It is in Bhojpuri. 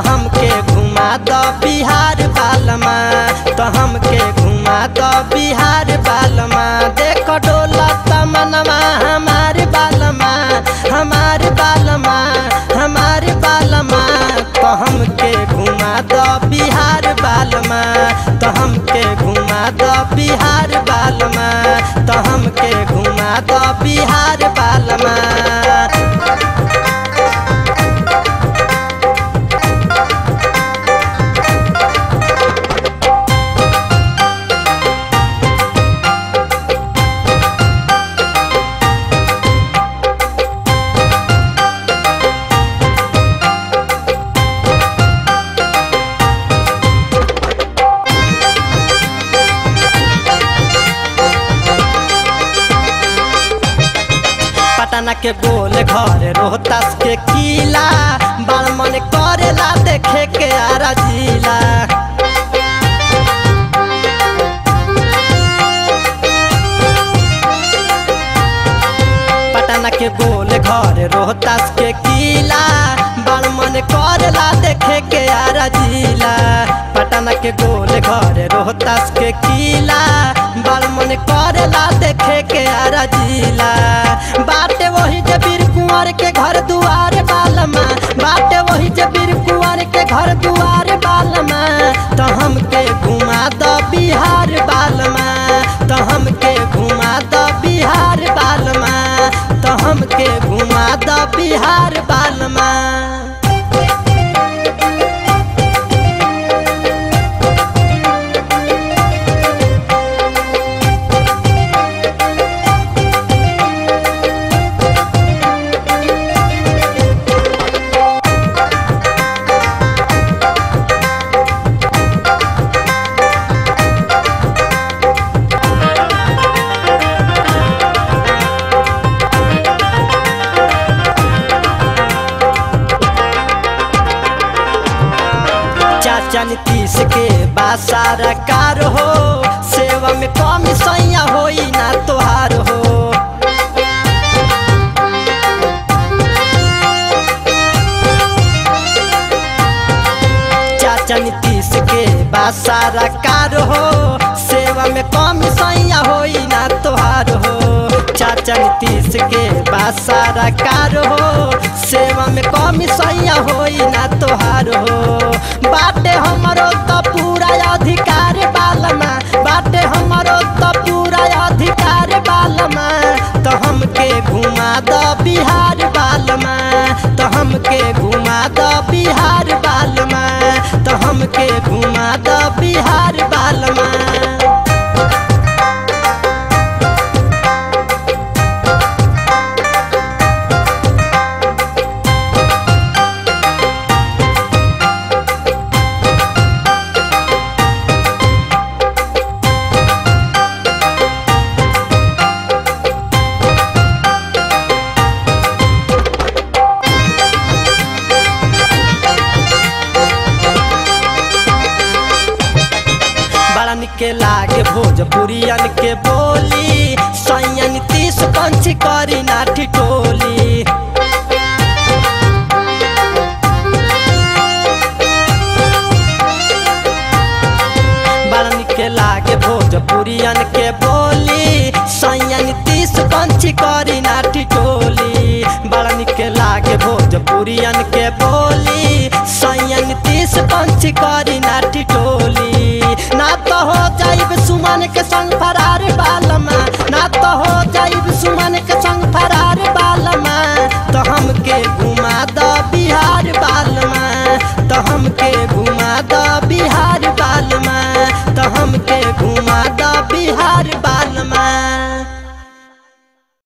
हमके घुमा दो बिहार बालमा, तो हमके घुमा दो बिहार बालमा। देखो डोला तमनमा हमारे बालमा, हमारे बालमा, हमारे बालमा। तो हमके घुमा दो बिहार बालमा, तो हमके घुमा दो बिहार बालमा, तो हमके घुमा दो बिहार बालमा। पटना के गोल घर रोहतास के किला, बड़ मन करेला देखे के आरा जिला। पटना के गोल घर रोहतास के किला, बड़ मन करेला देखे के आरा जिला। पटना के गोल घर रोहतास के किला, बड़ मन करेला देखे के आरा जिला। बाटे वही जे वीर कुंवर के घर दुआर बालमा, बाटे वही जे वीर कुंवर के घर दुआर बालमा। तो हमके घुमा दो बिहार बालमा, तो हमके घुमा दो बिहार बालमा, तो हमके घुमा दो बिहार बालमा। चाचा नीतीश के बासारा कार हो, सेवा में कमी सैया होई ना तोहार हो। चाचा नीतीश के बासारा कार हो, सेवा में कमी सैया होई ना तोहार हो। चाचा नीतीश के बासारा कार हो, सेवा में कमी सैया होई ना तोहार हो। बाटे हमरो तो पूरा अधिकार बालमा, बाटे हमरो तो पूरा अधिकार बालमा। तो हमके घुमा दो बिहार बालमा, तो हमके घुमा दो बिहार बालमा, तो हमके घुमा दो बिहार बालमा। के लागे भोजपुरियन के बोली, सैया नीतीश पंछी करी ना ठिठोली। बड़ा के लागे भोजपुरियन के बोली, सैया नीतीश पंछी करी ना ठिठोली। बड़ा के लागे भोजपुरियन के बोली, सैया नीतीश पंछी करी ना ठिठोली। ना तो हो जाइब सुमन के संग फरार बालमा, ना तो हो जाइब सुमन के संग फरार बालमा। तो हमके घुमा दो बिहार बालमा, तो हमके घुमा दो बिहार बालमा, तो हमके घुमा